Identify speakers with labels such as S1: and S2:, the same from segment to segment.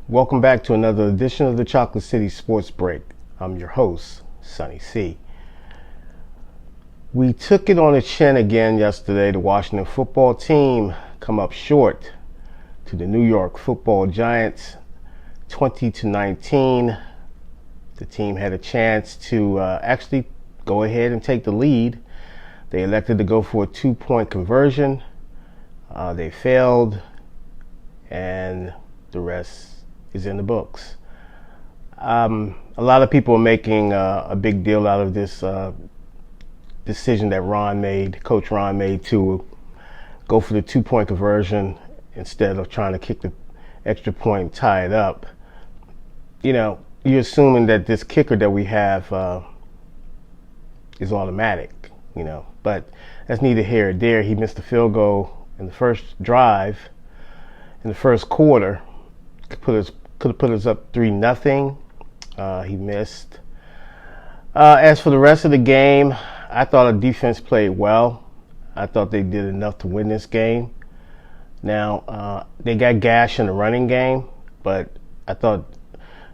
S1: Welcome back to another edition of the Chocolate City Sports Break. I'm your host, Sonny C. We took it on the chin again yesterday. The Washington football team come up short to the New York football Giants, 20-19. The team had a chance to actually go ahead and take the lead. They elected to go for a 2-point conversion. They failed, and the rest is in the books. A lot of people are making a big deal out of this decision that Coach Ron made to go for the 2-point conversion instead of trying to kick the extra point and tie it up. You know, you're assuming that this kicker that we have is automatic, but that's neither here nor there. He missed a field goal in the first drive, in the first quarter. Could have put us up 3-0. He missed. As for the rest of the game, I thought the defense played well. I thought they did enough to win this game. Now, they got gashed in the running game, but I thought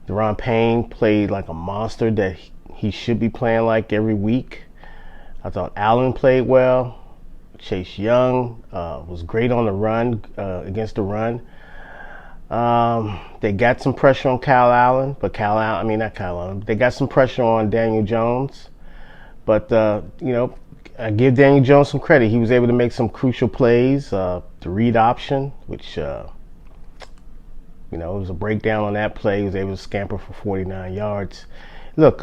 S1: Deron Payne played like a monster that he should be playing like every week. I thought Allen played well. Chase Young was great on the run, against the run. They got some pressure on they got some pressure on Daniel Jones. But, I give Daniel Jones some credit. He was able to make some crucial plays. The read option, which, it was a breakdown on that play. He was able to scamper for 49 yards. Look,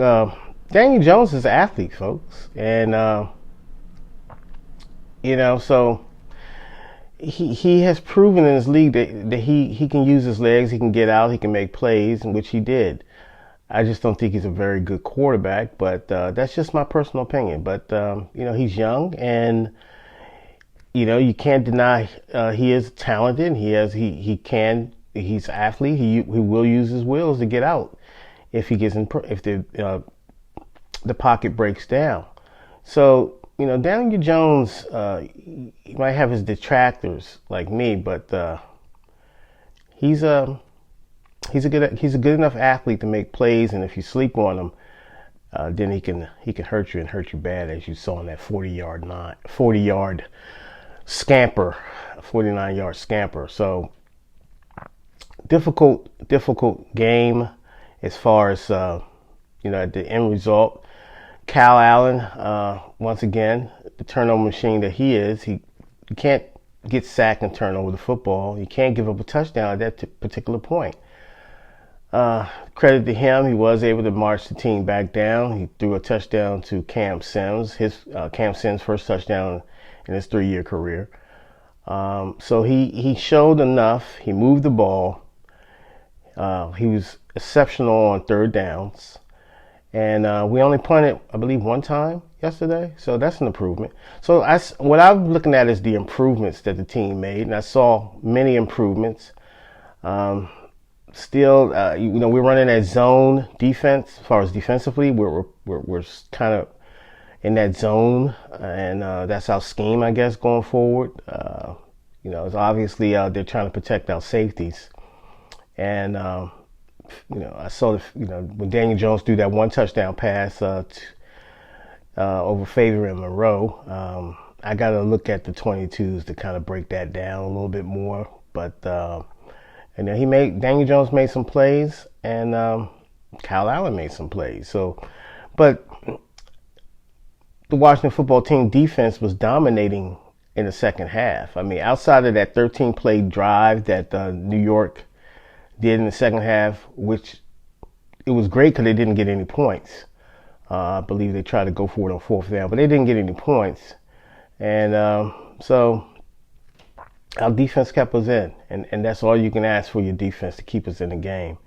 S1: Daniel Jones is an athlete, folks. And, so he has proven in his league that he can use his legs, he can get out, he can make plays, in which he did. I just don't think he's a very good quarterback, but that's just my personal opinion. But, he's young, and, you can't deny he is talented. He's an athlete. He will use his wheels to get out if the pocket breaks down. So, Daniel Jones, he might have his detractors like me, but he's a good enough athlete to make plays, and if you sleep on him, then he can hurt you and hurt you bad, as you saw in that 40-yard scamper, 49-yard scamper. So difficult game as far as at the end result. Cal Allen, once again, the turnover machine that he is, you can't get sacked and turn over the football. You can't give up a touchdown at that particular point. Credit to him, he was able to march the team back down. He threw a touchdown to Cam Sims, Cam Sims' first touchdown in his 3-year career. So he showed enough. He moved the ball. He was exceptional on third downs. And we only punted, I believe, one time yesterday. So that's an improvement. So what I'm looking at is the improvements that the team made. And I saw many improvements. Still, we're running that zone defense. As far as defensively, we're kind of in that zone. And that's our scheme, I guess, going forward. It's obviously they're trying to protect our safeties. And I saw when Daniel Jones threw that one touchdown pass over Favor and Monroe. I got to look at the 22s to kind of break that down a little bit more. But and then Daniel Jones made some plays, and Kyle Allen made some plays. So, but the Washington football team defense was dominating in the second half. I mean, outside of that 13-play drive that New York did in the second half, which it was great because they didn't get any points. I believe they tried to go for it on fourth down, but they didn't get any points. And so our defense kept us in, and that's all you can ask for your defense, to keep us in the game.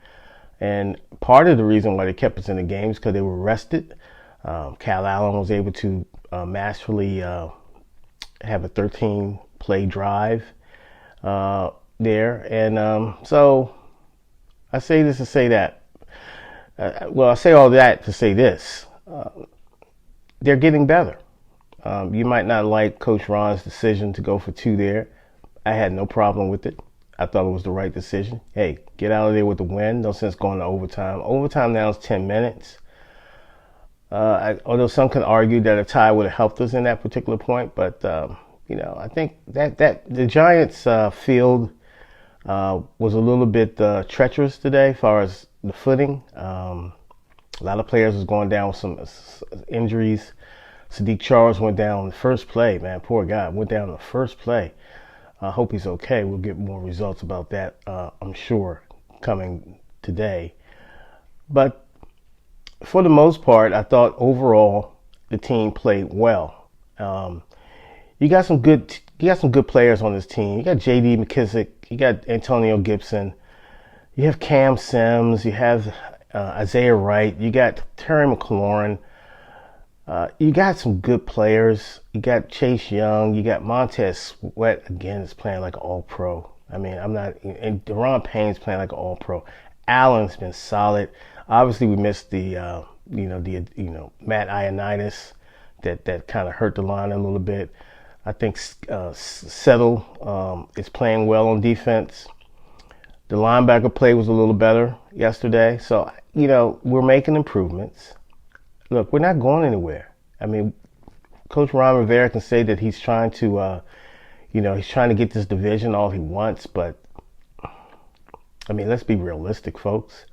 S1: And part of the reason why they kept us in the game is because they were rested. Cal Allen was able to masterfully have a 13-play drive there. And so I say this to say that. I say all that to say this. They're getting better. You might not like Coach Ron's decision to go for 2 there. I had no problem with it. I thought it was the right decision. Hey, get out of there with the win. No sense going to overtime. Overtime now is 10 minutes. Although some can argue that a tie would have helped us in that particular point, but I think that the Giants' field was a little bit treacherous today, as far as the footing. A lot of players was going down with some injuries. Sadiq Charles went down in the first play. Man, poor guy went down in the first play. I hope he's okay. We'll get more results about that, I'm sure, coming today. But for the most part, I thought overall the team played well. You got some good players on this team. You got J.D. McKissick, you got Antonio Gibson, you have Cam Sims, you have Isaiah Wright, you got Terry McLaurin. You got some good players. You got Chase Young. You got Montez Sweat again is playing like an All-Pro. I mean, and Deron Payne's playing like an All-Pro. Allen's been solid. Obviously, we missed the Matt Ioannidis that kind of hurt the line a little bit. I think Settle is playing well on defense. The linebacker play was a little better yesterday. So, we're making improvements. Look, we're not going anywhere. I mean, Coach Ron Rivera can say that he's trying to, he's trying to get this division all he wants, but I mean, let's be realistic, folks.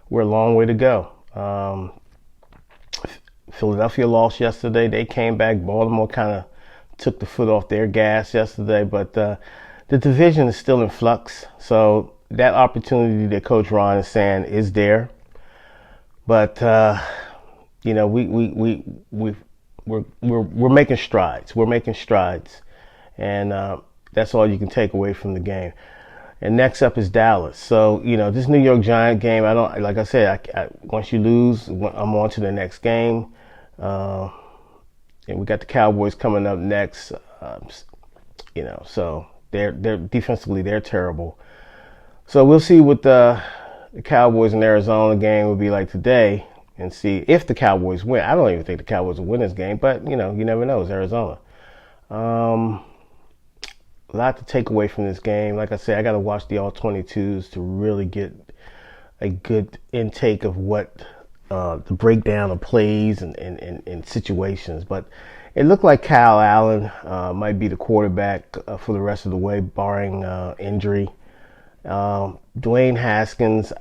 S1: We're a long way to go. Philadelphia lost yesterday. They came back. Baltimore kind of took the foot off their gas yesterday, but the division is still in flux. So that opportunity that Coach Ron is saying is there, but we're making strides. We're making strides, and that's all you can take away from the game. And next up is Dallas. So this New York Giant game. Like I said, once you lose, I'm on to the next game. And we got the Cowboys coming up next. So they're defensively they're terrible. So we'll see what the Cowboys and Arizona game will be like today, and see if the Cowboys win. I don't even think the Cowboys will win this game, but you never know. It's Arizona. A lot to take away from this game. Like I said, I got to watch the all-22s to really get a good intake of what the breakdown of plays and situations. But it looked like Kyle Allen might be the quarterback for the rest of the way, barring injury. Dwayne Haskins,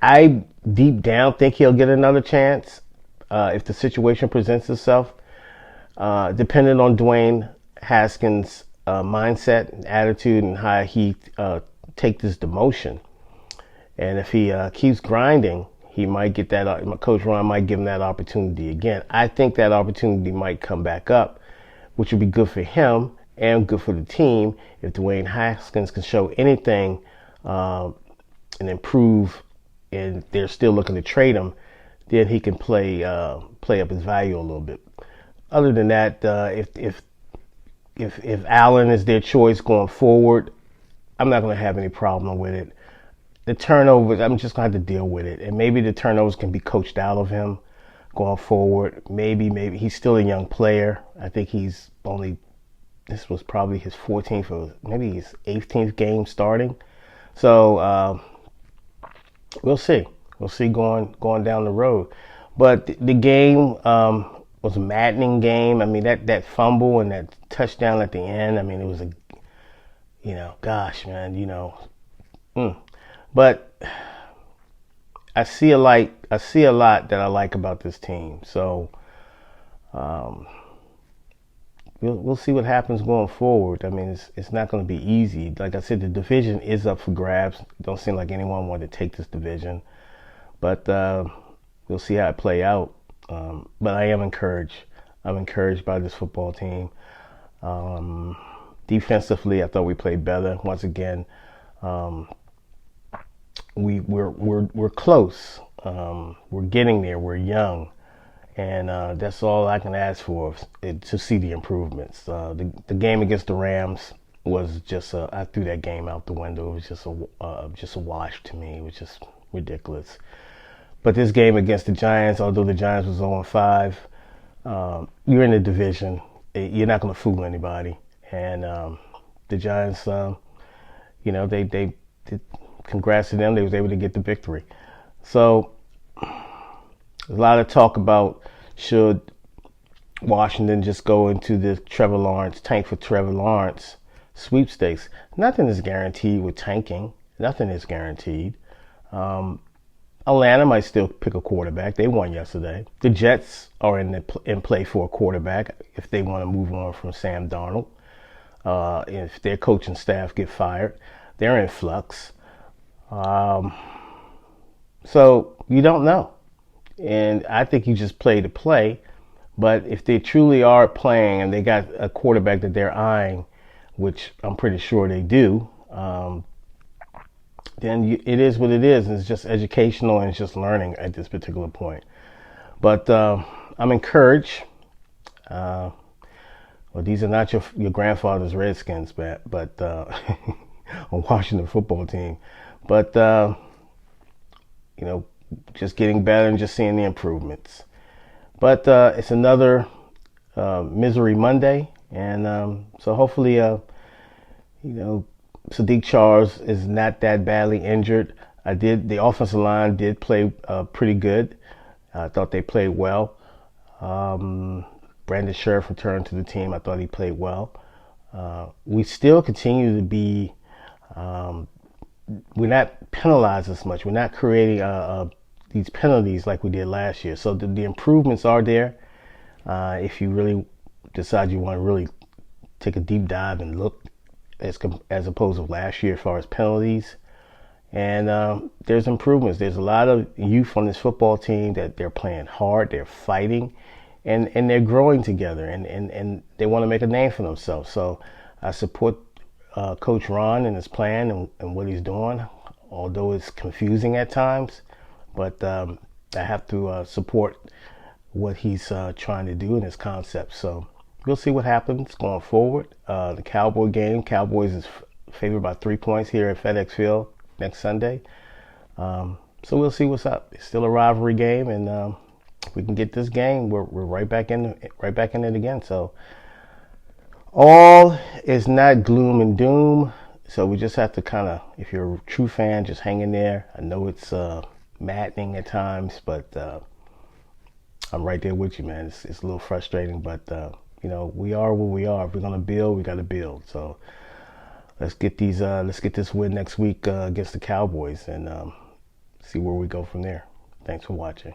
S1: I deep down think he'll get another chance if the situation presents itself, depending on Dwayne Haskins' mindset and attitude and how he take this demotion. And if he keeps grinding, he might get that. Coach Ron might give him that opportunity again. I think that opportunity might come back up, which would be good for him and good for the team if Dwayne Haskins can show anything and improve, and they're still looking to trade him, then he can play up his value a little bit. Other than that, if Allen is their choice going forward, I'm not going to have any problem with it. The turnovers, I'm just going to have to deal with it. And maybe the turnovers can be coached out of him going forward. Maybe he's still a young player. I think this was probably his 14th or maybe his 18th game starting. So we'll see. We'll see going down the road. But the game was a maddening game. I mean, that fumble and that touchdown at the end, I mean, it was gosh, man, But I see a lot that I like about this team. So we'll see what happens going forward. I mean, it's not going to be easy. Like I said, the division is up for grabs. It don't seem like anyone wanted to take this division, but we'll see how it play out. But I am encouraged. I'm encouraged by this football team. Defensively, I thought we played better once again. We're close. We're getting there. We're young, and that's all I can ask for to see the improvements. The game against the Rams was just I threw that game out the window. It was just a wash to me. It was just ridiculous. But this game against the Giants, although the Giants was 0-5, you're in the division. You're not going to fool anybody, and the Giants. they did, congrats to them. They was able to get the victory. So a lot of talk about should Washington just go into the Trevor Lawrence tank for Trevor Lawrence sweepstakes. Nothing is guaranteed with tanking. Nothing is guaranteed. Um, Atlanta might still pick a quarterback. They won yesterday. The Jets are in play for a quarterback if they want to move on from Sam Darnold. If their coaching staff get fired, they're in flux. Um, so you don't know. And I think you just play to play. But if they truly are playing and they got a quarterback that they're eyeing, which I'm pretty sure they do, then it is what it is. And it's just educational and it's just learning at this particular point. But I'm encouraged. Well, these are not your grandfather's Redskins, but a Washington football team. But just getting better and just seeing the improvements. But it's another Misery Monday, and so hopefully, Sadiq Charles is not that badly injured. The offensive line did play pretty good. I thought they played well. Brandon Sheriff returned to the team. I thought he played well. We still continue to be, we're not penalized as much. We're not creating these penalties like we did last year. So the improvements are there. If you really decide you want to really take a deep dive and look as opposed to last year as far as penalties. And there's improvements. There's a lot of youth on this football team that they're playing hard, they're fighting, and they're growing together, and they want to make a name for themselves. So I support Coach Ron and his plan and what he's doing, although it's confusing at times. But I have to support what he's trying to do in his concept. So we'll see what happens going forward. The Cowboy game, Cowboys is favored by 3 points here at FedEx Field next Sunday. So we'll see what's up. It's still a rivalry game, and if we can get this game, we're right back in it again. So all is not gloom and doom. So we just have to kind of, if you're a true fan, just hang in there. I know it's maddening at times, but I'm right there with you, man. It's a little frustrating, but we are what we are. If we're gonna build, we got to build. So let's get this win next week against the Cowboys, and see where we go from there. Thanks for watching.